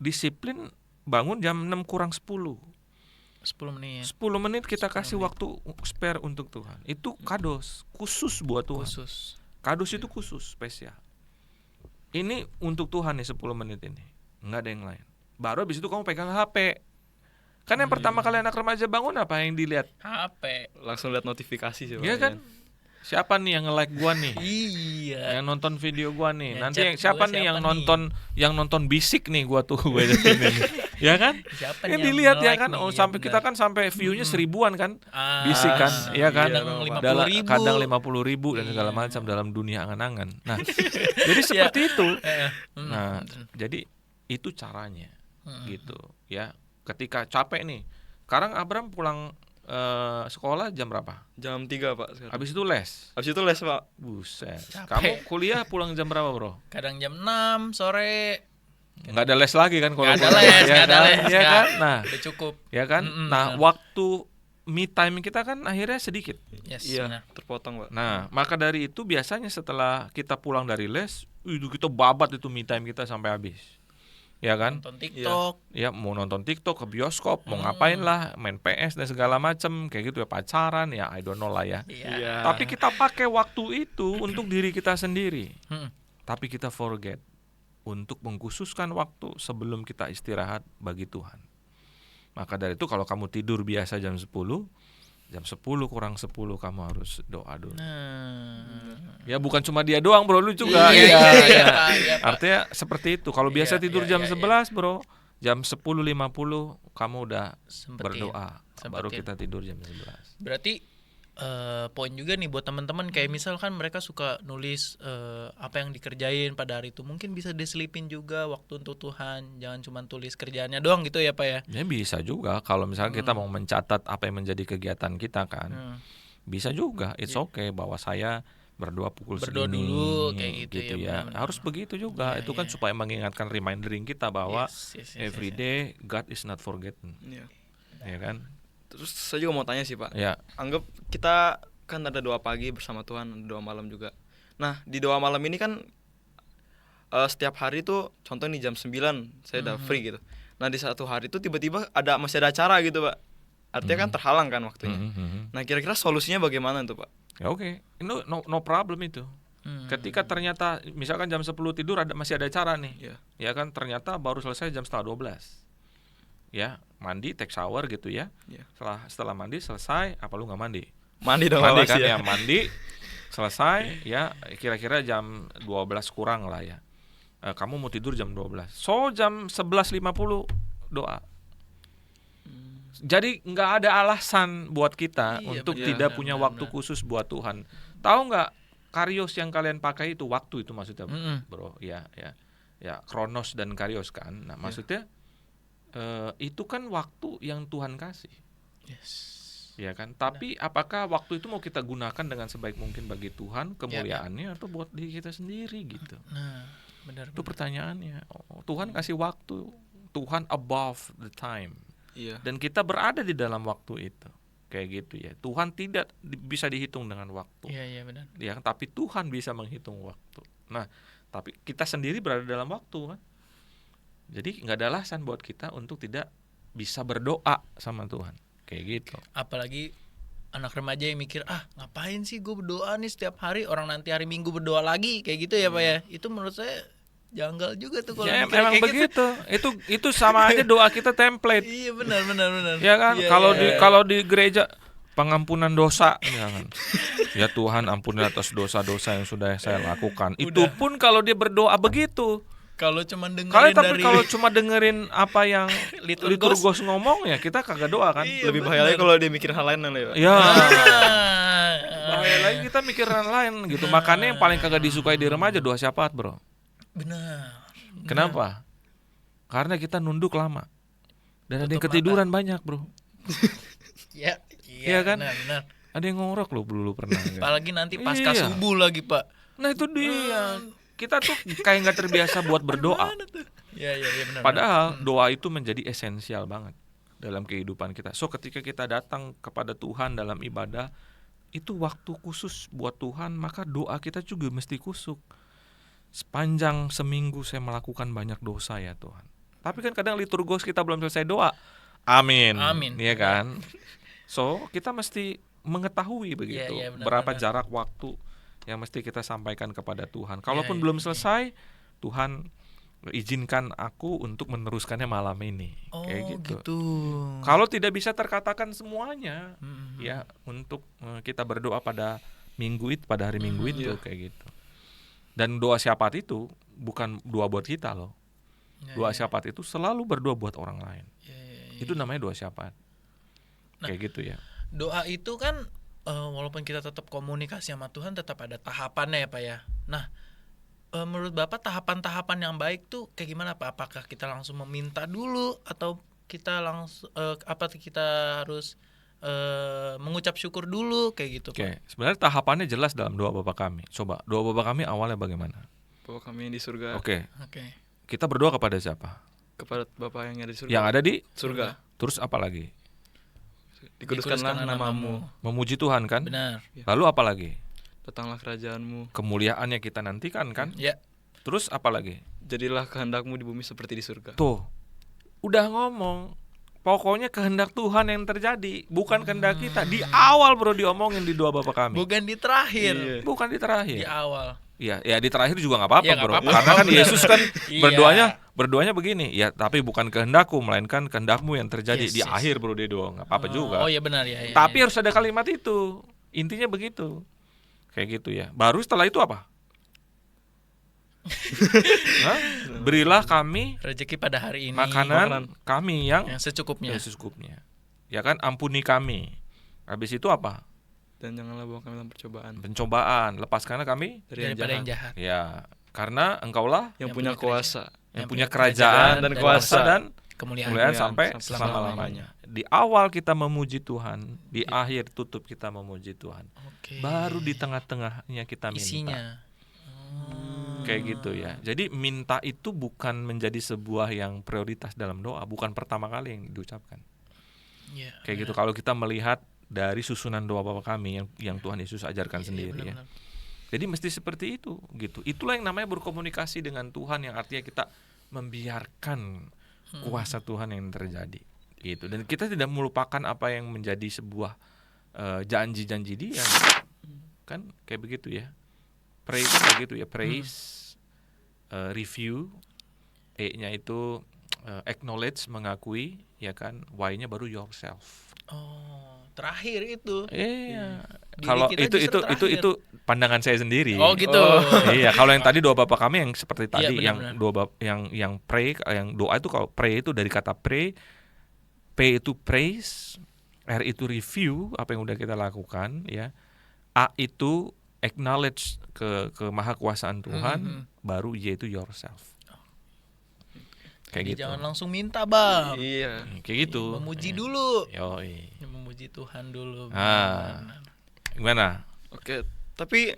disiplin bangun jam 6 kurang 10. 10 menit. 10 menit kita kasih waktu spare untuk Tuhan. Itu kados, khusus buat Tuhan. Khusus. Kados itu khusus, spesial. Ini untuk Tuhan nih 10 menit ini. Enggak ada yang lain. Baru habis itu kamu pegang HP. Kan yang pertama kali anak remaja bangun apa yang dilihat? HP. Langsung lihat notifikasi sih, Pak. Iya kan? Siapa nih yang nge-like gua nih? Iya. Yang nonton video gua nih. Yang Nanti chat yang siapa gua nih yang siapa nonton bisik nih gua tuh gue ya kan? Siapa Yang nih dilihat ya nge-like kan? nih? Oh, Iya, sampai benar. kita kan sampai view-nya 1000-an kan? Bisik kan? Iya kan? Kadang 50.000. Kadang 50.000 dan segala macam dalam dunia angan-angan. Nah, jadi seperti itu. Nah, jadi itu caranya. Gitu, ya. Ketika capek nih. Sekarang Abraham pulang sekolah jam berapa? Jam 3, Pak, sekarang. Habis itu les. Habis itu les, Pak. Buset. Capek. Kamu kuliah pulang jam berapa, Bro? Kadang jam 6 sore. Nggak ada les lagi kan kalau Nggak ada kuliah, les, ya nggak ada kan? les, Ya nggak. kan? Nah, Udah cukup. ya kan? Nah, waktu me time kita kan akhirnya sedikit. Yes, Iya, benar. terpotong, Pak. Nah, maka dari itu biasanya setelah kita pulang dari les, itu kita babat itu me time kita sampai habis. Ya kan? Nonton TikTok. Ya mau nonton TikTok, ke bioskop, mau ngapain lah, main PS dan segala macem kayak gitu ya, pacaran ya, I don't know lah ya. Iya. Tapi kita pakai waktu itu untuk diri kita sendiri. Hmm. Tapi kita forget untuk mengkhususkan waktu sebelum kita istirahat bagi Tuhan. Maka dari itu kalau kamu tidur biasa jam 10 kurang 10 kamu harus doa dulu. Ya bukan cuma dia doang, Bro, lu juga. Iya, Iya. iya, Pak. Artinya seperti itu. Kalau biasa Iya, tidur iya, jam iya, 11, Bro, jam 10.50 kamu udah Sempetin. berdoa. Baru Sempetin. kita tidur jam 11. Berarti poin juga nih buat teman-teman, kayak misalkan mereka suka nulis apa yang dikerjain pada hari itu, mungkin bisa diselipin juga waktu untuk Tuhan, jangan cuma tulis kerjaannya doang gitu ya Pak ya. Ya bisa juga kalau misalnya kita mau mencatat apa yang menjadi kegiatan kita kan. Bisa juga, it's okay bahwa saya berdoa pukul Berdoa segini dulu, kayak gitu ya, ya. benar-benar. Harus begitu juga. Itu kan supaya mengingatkan remindering kita bahwa Yes, every day God is not forgotten. Iya. Ya kan? Terus saya juga mau tanya sih, Pak. Ya. Anggap kita kan ada doa pagi bersama Tuhan, ada doa malam juga. Nah, di doa malam ini kan setiap hari tuh contoh nih jam 9 saya udah free gitu. Nah, di satu hari itu tiba-tiba masih ada acara gitu, Pak. Artinya kan terhalang kan waktunya. Nah, kira-kira solusinya bagaimana tuh, Pak? Ya oke. No problem itu. Ketika ternyata misalkan jam 10 tidur masih ada acara nih. Iya. Ya kan ternyata baru selesai jam 11:30. Ya, mandi, take shower gitu ya. Iya. Setelah mandi selesai, apa lu nggak mandi? Mandi dong, Mandi Pak, kan ya. ya, mandi selesai ya, kira-kira jam 12 kurang lah ya. Kamu mau tidur jam 12. So jam 11.50 doa. Jadi nggak ada alasan buat kita untuk tidak punya waktu khusus buat Tuhan. Tahu nggak, Karios yang kalian pakai itu waktu itu maksudnya, Bro? Ya, Kronos dan Karios kan. Nah, maksudnya itu kan waktu yang Tuhan kasih. Yes. Ya kan? Tapi apakah waktu itu mau kita gunakan dengan sebaik mungkin bagi Tuhan, kemuliaannya, atau buat diri kita sendiri gitu? Nah, benar. Itu pertanyaannya. Tuhan kasih waktu, Tuhan above the time. Iya. Dan kita berada di dalam waktu itu. Kayak gitu ya. Tuhan tidak bisa dihitung dengan waktu. Iya, benar. Ya, tapi Tuhan bisa menghitung waktu. Nah, tapi kita sendiri berada dalam waktu kan. Jadi nggak ada alasan buat kita untuk tidak bisa berdoa sama Tuhan. Kayak gitu. Apalagi anak remaja yang mikir, ngapain sih gue berdoa nih setiap hari, orang nanti hari Minggu berdoa lagi, kayak gitu ya Pak ya. Itu menurut saya Janggal juga tuh kalau Ya, mikir emang kayak gitu. begitu. Itu sama aja doa kita template. Iya benar. Ya kan? Iya, Kalau iya, di iya. kalau di gereja pengampunan dosa, ya kan. Ya Tuhan, ampunilah atas dosa-dosa yang sudah saya lakukan. Itu Udah. pun kalau dia berdoa begitu. Kalau cuma Tapi dengerin dari kalau cuma dengerin apa yang Liturgos. liturgos ngomong, ya kita kagak doa kan. Iya, Lebih bahaya lagi kalau dia mikir hal lain ya, Pak. Ya, Ah. bahaya lagi kita mikiran lain gitu. Makanya yang paling kagak disukai di remaja doa syafaat, Bro. Benar. Kenapa? Karena kita nunduk lama. Dan ada yang Tutup ketiduran banyak, Bro. Ya, Iya kan? Benar. Ada yang ngorok loh dulu pernah. Kan? Apalagi nanti pasca Iya. subuh lagi, Pak. Nah itu dia. Kita tuh kayak nggak terbiasa buat berdoa. Iya benar. Padahal doa itu menjadi esensial banget dalam kehidupan kita. So ketika kita datang kepada Tuhan dalam ibadah, itu waktu khusus buat Tuhan, maka doa kita juga mesti kusuk. Sepanjang seminggu saya melakukan banyak dosa ya Tuhan. Tapi kan kadang liturgos kita belum selesai doa. Amin. Amin. Iya kan? So kita mesti mengetahui begitu Iya, benar, berapa benar. jarak waktu yang mesti kita sampaikan kepada Tuhan. Kalaupun iya, belum selesai, Tuhan izinkan aku untuk meneruskannya malam ini. Oh, Kayak gitu. gitu. Kalau tidak bisa terkatakan semuanya, Mhm. ya untuk kita berdoa pada pada hari Minggu itu Iya. kayak gitu. Dan doa syafaat itu bukan doa buat kita loh. Ya, Doa ya. syafaat itu selalu berdoa buat orang lain. Ya. Itu namanya doa syafaat. Nah, Kayak gitu ya. Doa itu kan walaupun kita tetap komunikasi sama Tuhan, tetap ada tahapannya ya Pak ya. Nah, menurut Bapak tahapan-tahapan yang baik tuh kayak gimana Pak? Apakah kita langsung meminta dulu atau kita langsung kita harus mengucap syukur dulu kayak gitu Pak? Oke, sebenarnya tahapannya jelas dalam doa Bapa Kami. Coba, doa Bapa Kami awalnya bagaimana? Bapak kami yang di surga. Oke, Oke. kita berdoa kepada siapa? Kepada Bapak yang ada di surga. Yang ada di surga. terus apa lagi? Dikuduskanlah namamu. Memuji Tuhan kan? Benar. Lalu apa lagi? Datanglah kerajaanmu. Kemuliaannya kita nantikan kan? Ya. Terus apa lagi? Jadilah kehendakmu di bumi seperti di surga. Tuh, udah ngomong. Pokoknya kehendak Tuhan yang terjadi, bukan kehendak kita. Di awal bro diomongin di doa Bapa Kami. Bukan di terakhir, Iya. Bukan di terakhir. di awal. Iya, ya di terakhir juga nggak apa-apa Ya, nggak bro. apa-apa. Karena kan Benar. Yesus kan Iya. berdoanya begini. Ya, tapi bukan kehendakku, melainkan kehendakmu yang terjadi Yes, di yes. akhir bro dia doa. Nggak apa-apa juga. Oh iya benar ya. Tapi harus ada kalimat itu. Intinya begitu. Kayak gitu ya. Baru setelah itu apa? Hah? Berilah kami rezeki pada hari ini makanan kami yang yang secukupnya. secukupnya. Ya kan, ampuni kami. Habis itu apa? Dan janganlah bawa kami dalam percobaan. Pencobaan. Lepaskanlah kami. Daripada yang jahat. Ya, karena engkaulah Yang Yang punya punya kuasa. yang Yang punya punya kerajaan dan kuasa kuasa dan Kemuliaan. kemuliaan sampai sampai selama-lamanya. Di awal kita memuji Tuhan, di akhir tutup kita memuji Tuhan. Oke. Baru di tengah-tengahnya kita minta. isinya. Kayak gitu ya. Jadi minta itu bukan menjadi sebuah yang prioritas dalam doa, bukan pertama kali yang diucapkan. Iya. Kayak gitu kalau kita melihat dari susunan doa Bapa Kami yang Tuhan Yesus ajarkan Iya, sendiri ya. benar-benar. Jadi mesti seperti itu gitu. Itulah yang namanya berkomunikasi dengan Tuhan, yang artinya kita membiarkan kuasa Tuhan yang terjadi gitu. Dan kita tidak melupakan apa yang menjadi sebuah janji-janji Dia. Kan kayak begitu ya. Pray itu begitu ya, praise, review, E-nya itu acknowledge, mengakui, ya kan. Y-nya baru yourself. Oh, terakhir itu. Iya. Diri Kalau kita justru terakhir. itu pandangan saya sendiri. Oh gitu. Iya, kalau yang tadi doa Bapa Kami yang seperti tadi, Iya, yang benar-benar. doa yang pray, yang doa itu kalau pray itu dari kata pray, P itu praise, R itu review apa yang udah kita lakukan, ya. A itu acknowledge ke kemahakuasaan Tuhan, baru Y itu yourself. Kayak Jadi gitu. jangan langsung minta, Bang. Iya. Kayak gitu. Memuji dulu. Yoi. Memuji Tuhan dulu. Ah. Benar. Gimana? Oke, tapi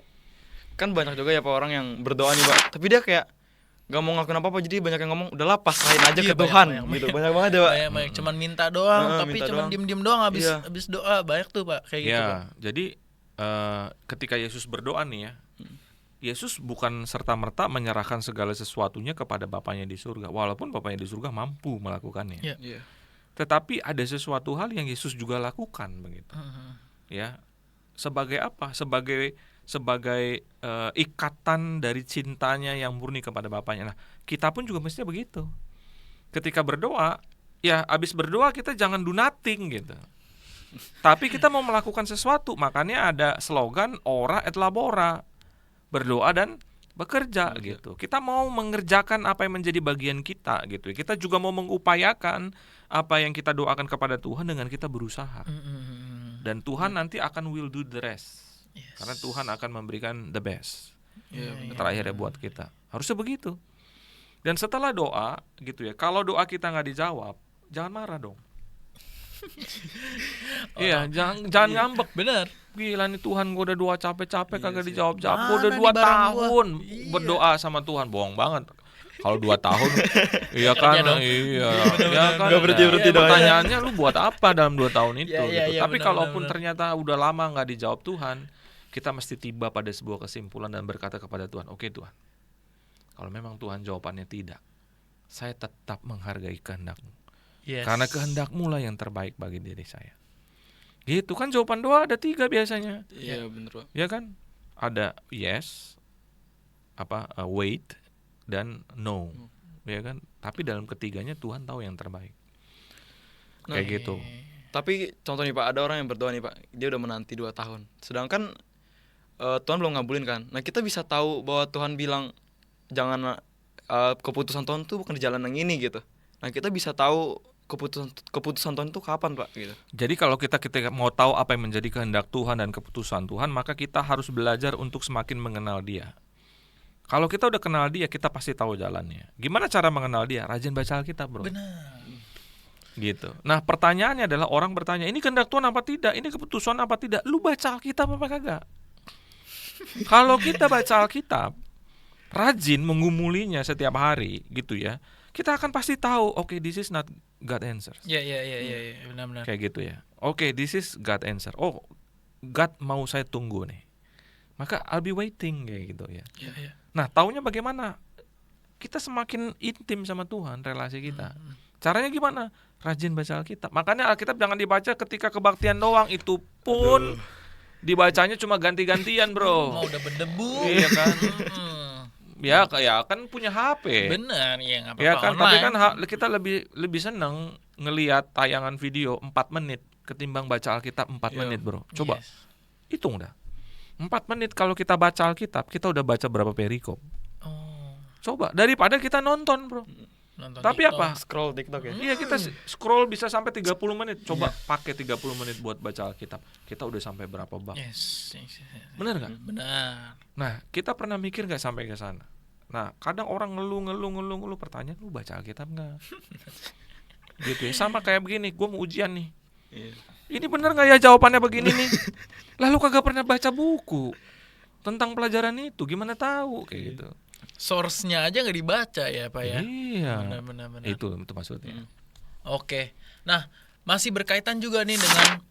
kan banyak juga ya Pak orang yang berdoa nih Pak, tapi dia kayak nggak mau ngakuin apa-apa, jadi banyak yang ngomong udahlah pasrahin aja Iya, ke Tuhan banyak. gitu. Banyak banget ya Pak. Banyak cuman minta doang, tapi minta cuman doang. diem-diem doang habis Iya. habis doa. Banyak tuh, Pak, kayak gitu, Pak. Ya, jadi ketika Yesus berdoa nih ya, Yesus bukan serta-merta menyerahkan segala sesuatunya kepada Bapaknya di surga, walaupun Bapaknya di surga mampu melakukannya. Iya. Iya. Tetapi ada sesuatu hal yang Yesus juga lakukan begitu. Mhm. Ya, sebagai apa? Sebagai sebagai ikatan dari cintanya yang murni kepada Bapaknya. Nah, kita pun juga mestinya begitu. Ketika berdoa, ya abis berdoa kita jangan do nothing gitu. Tapi kita mau melakukan sesuatu, makanya ada slogan ora et labora, berdoa dan bekerja gitu. Kita mau mengerjakan apa yang menjadi bagian kita gitu. Kita juga mau mengupayakan apa yang kita doakan kepada Tuhan dengan kita berusaha. Dan Tuhan nanti akan will do the rest. Karena Tuhan akan memberikan the best. Terakhirnya buat kita. Harusnya begitu. Dan setelah doa gitu ya, kalau doa kita nggak dijawab, jangan marah dong. Iya, jangan ngambek. Bener. Gila nih Tuhan, gue udah doa capek-capek kagak dijawab-jawab. Gue Mana udah nih 2 barang tahun gua? Iya. berdoa sama Tuhan, bohong banget. Kalau 2 tahun, iya kan, dong. iya kan. Nggak berhenti-berhenti doanya. Pertanyaannya lu buat apa dalam 2 tahun itu? Iya, gitu. iya, Tapi benar, kalaupun benar. ternyata udah lama nggak dijawab Tuhan, kita mesti tiba pada sebuah kesimpulan dan berkata kepada Tuhan, oke Tuhan, kalau memang Tuhan jawabannya tidak, saya tetap menghargai kehendak-Mu. Yes. Karena kehendak-Mu lah yang terbaik bagi diri saya. Gitu kan, jawaban doa ada 3 biasanya. Iya bener Pak. Ya kan? Ada yes, wait, dan no. Ya kan? Tapi dalam ketiganya Tuhan tahu yang terbaik. Kayak gitu. Tapi contoh nih Pak, ada orang yang berdoa nih Pak, dia udah menanti 2 tahun. Sedangkan Tuhan belum ngabulin kan. Nah kita bisa tahu bahwa Tuhan bilang jangan keputusan Tuhan tuh bukan di jalan yang ini gitu. Nah kita bisa tahu keputusan Tuhan itu kapan Pak gitu. Jadi kalau kita mau tahu apa yang menjadi kehendak Tuhan dan keputusan Tuhan, maka kita harus belajar untuk semakin mengenal Dia. Kalau kita udah kenal Dia, kita pasti tahu jalannya. Gimana cara mengenal Dia? Rajin baca Alkitab, bro. Benar. Gitu. Nah, pertanyaannya adalah orang bertanya, ini kehendak Tuhan apa tidak? Ini keputusan apa tidak? Lu baca Alkitab apa kagak? Kalau kita baca Alkitab, rajin mengumulinya setiap hari, gitu ya, kita akan pasti tahu, okay, this is not God answers. Iya, benar-benar. Kayak gitu ya. Okay, this is God answer. Oh, God mau saya tunggu nih. Maka I'll be waiting kayak gitu ya. Iya. Nah, taunya bagaimana? Kita semakin intim sama Tuhan, relasi kita. Caranya gimana? Rajin baca Alkitab. Makanya Alkitab jangan dibaca ketika kebaktian doang. Itu pun dibacanya cuma ganti-gantian, bro. Mau udah berdebu. Iya kan? Ya kan punya HP. Bener, ya nggak apa-apa. Ya kan, tapi online. kan kita lebih seneng ngelihat tayangan video 4 menit ketimbang baca Alkitab 4 menit, bro. Coba Yes. hitung dah. 4 menit kalau kita baca Alkitab, kita udah baca berapa perikop? Oh, Coba, daripada kita nonton, bro. nonton Tapi TikTok. apa? Scroll TikTok ya. Iya, kita scroll bisa sampai 30 menit. Coba pakai 30 menit buat baca Alkitab. Kita udah sampai berapa bab? Yes. Bener gak? Benar. Nah, kita pernah mikir gak sampai ke sana? Nah, kadang orang ngeluh pertanyaan, lu baca Alkitab gak? Gitu ya. Sama kayak begini, gue mau ujian nih. Iya. Ini bener gak ya jawabannya begini nih? Lalu kagak pernah baca buku tentang pelajaran itu, gimana tahu kayak gitu? Source-nya aja nggak dibaca ya, Pak ya. Iya. Benar. Itu maksudnya. Oke. Nah, masih berkaitan juga nih dengan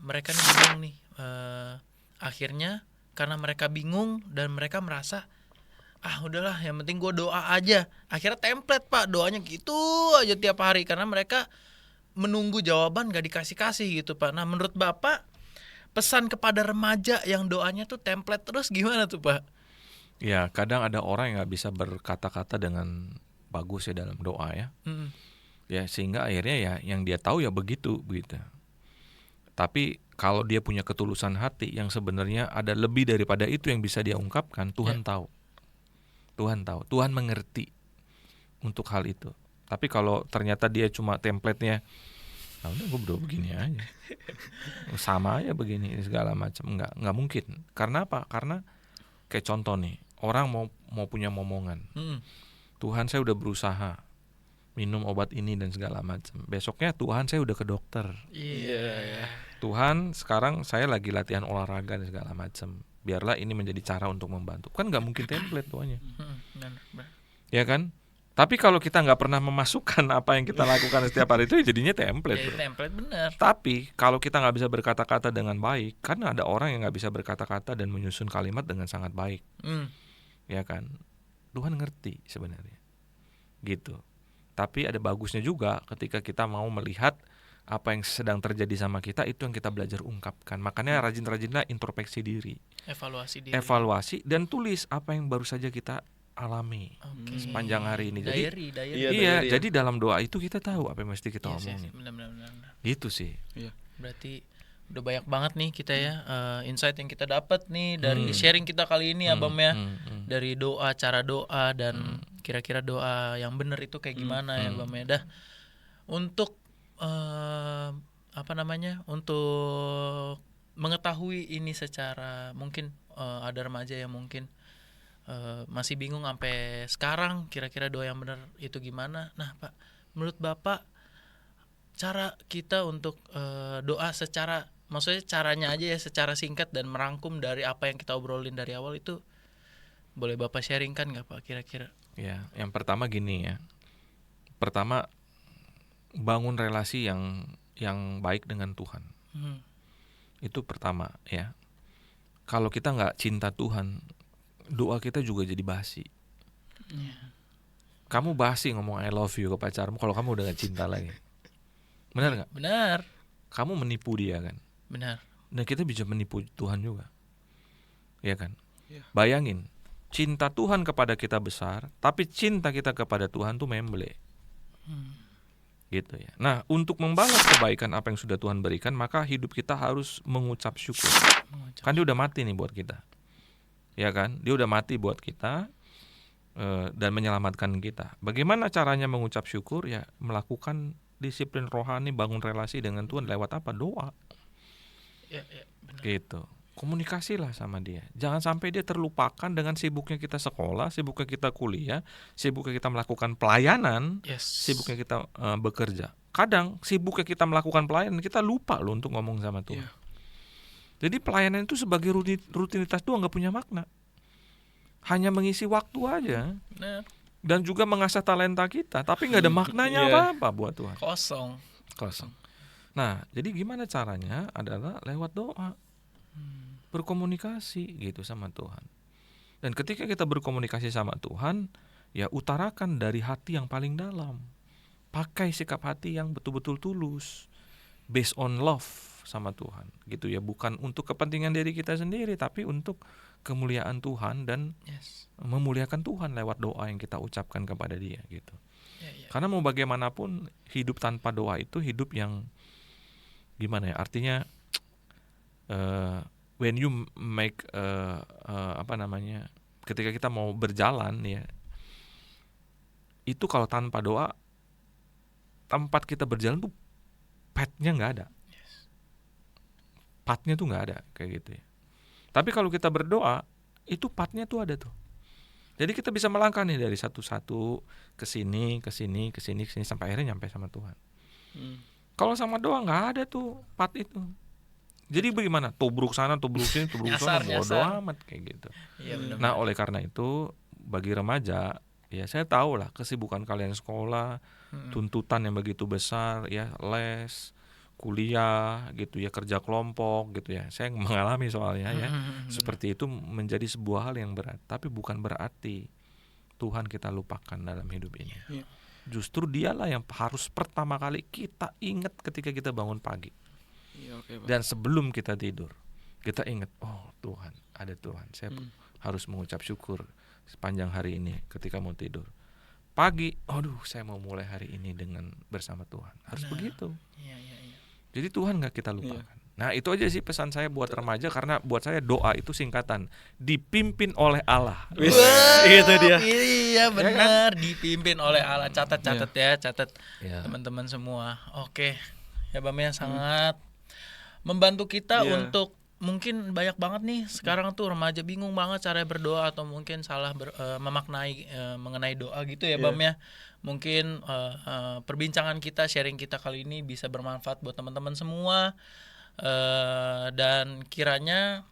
mereka nih bingung nih. Akhirnya karena mereka bingung dan mereka merasa udahlah yang penting gue doa aja. Akhirnya template Pak, doanya gitu aja tiap hari karena mereka menunggu jawaban gak dikasih-kasih gitu Pak. Nah menurut Bapak pesan kepada remaja yang doanya tuh template terus gimana tuh Pak? Ya, kadang ada orang yang nggak bisa berkata-kata dengan bagus ya dalam doa ya. Ya sehingga akhirnya ya yang dia tahu ya begitu. Tapi kalau dia punya ketulusan hati yang sebenarnya ada lebih daripada itu yang bisa dia ungkapkan, Tuhan tahu. Tuhan tahu, Tuhan mengerti untuk hal itu. Tapi kalau ternyata dia cuma template-nya, nah udah gue berdoa begini aja, sama aja begini segala macam, nggak mungkin. Karena apa? Karena kayak contoh nih, orang mau punya momongan, Tuhan saya udah berusaha minum obat ini dan segala macam. Besoknya Tuhan saya udah ke dokter. Iya. Tuhan sekarang saya lagi latihan olahraga dan segala macam. Biarlah ini menjadi cara untuk membantu. Kan nggak mungkin template doanya. Ya kan? Tapi kalau kita nggak pernah memasukkan apa yang kita lakukan setiap hari itu, ya jadinya template. Jadi Bro. template benar. Tapi kalau kita nggak bisa berkata-kata dengan baik, karena ada orang yang nggak bisa berkata-kata dan menyusun kalimat dengan sangat baik, ya kan? Tuhan ngerti sebenarnya, gitu. Tapi ada bagusnya juga ketika kita mau melihat apa yang sedang terjadi sama kita, itu yang kita belajar ungkapkan. Makanya rajin-rajinlah introspeksi diri, Evaluasi diri. evaluasi, dan tulis apa yang baru saja kita alami Oke. sepanjang hari ini. Jadi Diary. Iya, iya, diary ya. jadi dalam doa itu kita tahu apa yang mesti kita Yes, omongin. benar. Gitu sih. Berarti udah banyak banget nih kita ya insight yang kita dapat nih dari sharing kita kali ini ya Bam ya. Dari doa, cara doa, dan kira-kira doa yang benar itu kayak gimana ya Bam ya. Dah, untuk untuk mengetahui ini secara mungkin ada remaja yang mungkin masih bingung sampai sekarang kira-kira doa yang benar itu gimana. Nah Pak, menurut Bapak cara kita untuk doa secara, maksudnya caranya aja ya, secara singkat dan merangkum dari apa yang kita obrolin dari awal itu, boleh Bapak sharingkan nggak Pak kira-kira? Ya, yang pertama gini ya. Pertama, bangun relasi yang baik dengan Tuhan. Itu pertama ya. Kalau kita nggak cinta Tuhan, doa kita juga jadi basi. Kamu basi ngomong I love you ke pacarmu kalau kamu udah gak cinta lagi. Benar nggak? Benar. Kamu menipu dia kan. Benar. Dan kita bisa menipu Tuhan juga, ya kan? Iya. Bayangin, cinta Tuhan kepada kita besar, tapi cinta kita kepada Tuhan tuh memble. Gitu ya. Nah, untuk membalas kebaikan apa yang sudah Tuhan berikan, maka hidup kita harus mengucap syukur. Kan dia udah mati nih buat kita, ya kan? Dia udah mati buat kita dan menyelamatkan kita. Bagaimana caranya mengucap syukur? Ya, melakukan disiplin rohani, bangun relasi dengan Tuhan lewat apa? Doa. Ya, benar. Gitu. Komunikasilah sama dia. Jangan sampai dia terlupakan dengan sibuknya kita sekolah, sibuknya kita kuliah, sibuknya kita melakukan pelayanan, Yes. sibuknya kita bekerja. Kadang sibuknya kita melakukan pelayanan, kita lupa loh untuk ngomong sama Tuhan. Jadi pelayanan itu sebagai rutinitas doang, gak punya makna. Hanya mengisi waktu aja. Benar. Dan juga mengasah talenta kita, tapi gak ada maknanya apa-apa buat Tuhan. Kosong. Nah, jadi gimana caranya? Adalah lewat doa. Berkomunikasi gitu sama Tuhan. Dan ketika kita berkomunikasi sama Tuhan, ya utarakan dari hati yang paling dalam. Pakai sikap hati yang betul-betul tulus, based on love sama Tuhan, gitu ya. Bukan untuk kepentingan diri kita sendiri, tapi untuk kemuliaan Tuhan dan memuliakan Tuhan lewat doa yang kita ucapkan kepada Dia, gitu. Karena mau bagaimanapun hidup tanpa doa itu hidup yang gimana ya? Artinya when you make ketika kita mau berjalan ya, itu kalau tanpa doa, tempat kita berjalan tuh path-nya nggak ada, path-nya tuh nggak ada kayak gitu ya. Tapi kalau kita berdoa, itu path-nya tuh ada tuh. Jadi kita bisa melangkah nih dari satu-satu ke sini sampai akhirnya nyampe sama Tuhan. Kalau sama doa nggak ada tuh path itu. Jadi bagaimana? Tubruk sana, tubruk sini, tubruk sana, bodo amat kayak gitu. Iya, benar. Nah, oleh karena itu bagi remaja, ya saya tahu lah kesibukan kalian sekolah, tuntutan yang begitu besar, ya les, kuliah gitu ya, kerja kelompok gitu ya. Saya mengalami soalnya ya. Seperti itu menjadi sebuah hal yang berat, tapi bukan berarti Tuhan kita lupakan dalam hidup ini. Justru Dialah yang harus pertama kali kita ingat ketika kita bangun pagi. Dan sebelum kita tidur, kita ingat, oh Tuhan, ada Tuhan. Saya harus mengucap syukur sepanjang hari ini ketika mau tidur. Pagi, aduh saya mau mulai hari ini dengan bersama Tuhan. Harus begitu. Jadi Tuhan gak kita lupakan. Nah itu aja sih pesan saya buat remaja, karena buat saya doa itu singkatan dipimpin oleh Allah. Itu dia. Iya benar, dipimpin oleh Allah. Catat ya, Ya. teman-teman semua. Oke, ya Bam ya, sangat membantu kita untuk, mungkin banyak banget nih sekarang tuh remaja bingung banget cara berdoa, atau mungkin salah memaknai mengenai doa gitu ya Bam ya. Mungkin perbincangan kita, sharing kita kali ini bisa bermanfaat buat teman-teman semua, dan kiranya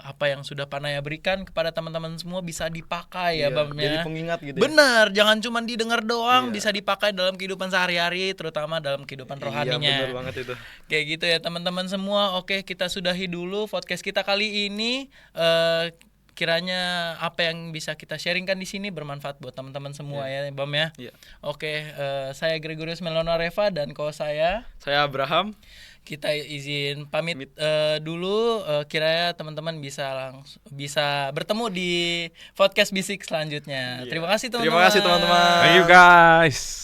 apa yang sudah Panaya berikan kepada teman-teman semua bisa dipakai ya Bam ya. Jadi pengingat gitu. Benar, jangan cuma didengar doang, bisa dipakai dalam kehidupan sehari-hari, terutama dalam kehidupan rohaninya. Iya, benar banget itu. Kayak gitu ya teman-teman semua. Oke, kita sudahi dulu podcast kita kali ini. kiranya apa yang bisa kita sharingkan di sini bermanfaat buat teman-teman semua ya, Bam ya. Iya. Oke, saya Gregorius Melonareva dan saya Abraham. kita izin pamit dulu, kiranya teman-teman bisa bertemu di podcast Bisik selanjutnya. Iya. Terima kasih teman-teman. Terima kasih teman-teman. Thank you guys.